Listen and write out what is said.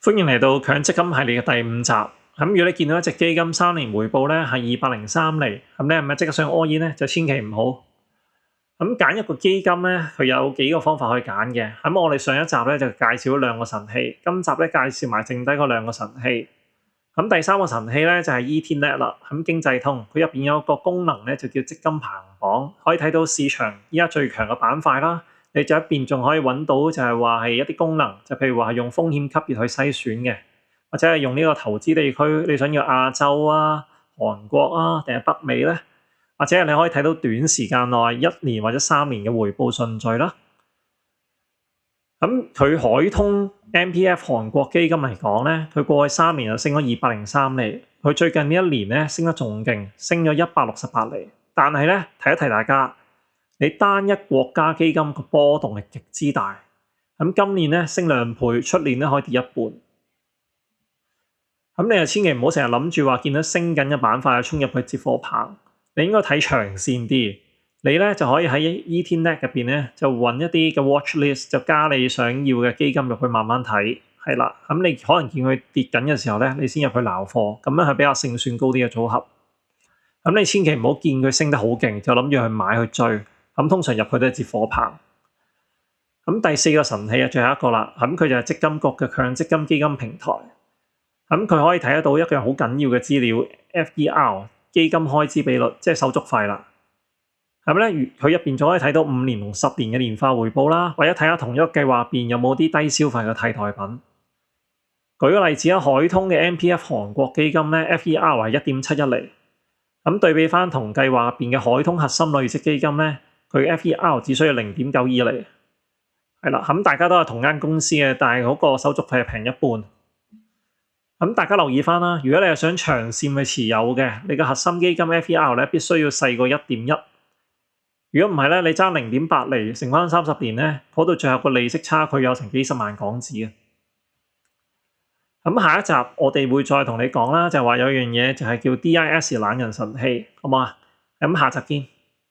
歡迎嚟到強積金系列嘅第5集。如果你見到一隻基金3年回報咧係203厘，咁你係咪即刻想 all in咧？就千祈唔好。揀一個基金咧，佢有幾個方法可以揀嘅。我哋上一集咧就介紹咗2個神器，今集咧介紹埋剩低嗰2個神器。第3個神器咧就係 ETF 啦。經濟通佢入邊有一個功能咧就叫積金排行榜，可以睇到市場依家最強嘅板塊啦。你就一邊仲可以揾到就係話係一啲功能，就譬如話係用風險級別去篩選嘅，或者係用呢個投資地區，你想要亞洲啊、韓國啊定係北美咧，或者係你可以睇到短時間內1年或者3年嘅回報順序啦。佢海通 MPF 韓國基金嚟講咧，佢過去3年就升咗203厘，佢最近呢1年咧升得仲勁，升咗168厘。但係咧提一提大家，你單一國家基金個波動係極之大，今年咧升2倍，出年咧可以跌1半。你就千祈唔好成日諗住話見到升緊嘅板塊衝入去接貨棒，你應該睇長線啲。你咧就可以喺 ETF 入邊咧就揾一啲嘅 watch list，就加你想要嘅基金入去慢慢睇，係啦。你可能見佢跌緊嘅時候咧，你先入去撈貨，咁樣係比較勝算高啲嘅組合。你千祈唔好見佢升得好勁就諗住去買去追。通常入去都係接火棒。第4個神器啊，最後一個啦。佢就係積金局嘅強積金基金平台。佢可以睇得到一樣好緊要嘅資料 ，FER 基金開支比率，即係手續費啦。佢入邊仲可以睇到5年同10年嘅年化回報啦，或者睇下同一個計劃入邊有冇啲低消費嘅替代品。舉個例子啊，海通嘅 MPF 韓國基金咧 ，FER 係1.71厘。對比翻同計劃入邊嘅海通核心累積基金咧，佢 FER 只需要0.92厘。係啦，大家都係同間公司嘅，但係嗰個手續費係平一半。大家留意翻啦，如果你係想長線去持有嘅，你嘅核心基金 FER 咧必須要細過1.1。如果唔係咧，你爭0.8厘，乘翻30年咧，嗰度最後個利息差距有成幾十萬港紙啊！下一集我哋會再同你講啦，就係話有樣嘢就係叫 DIS 懶人神器，好唔好啊？下集見。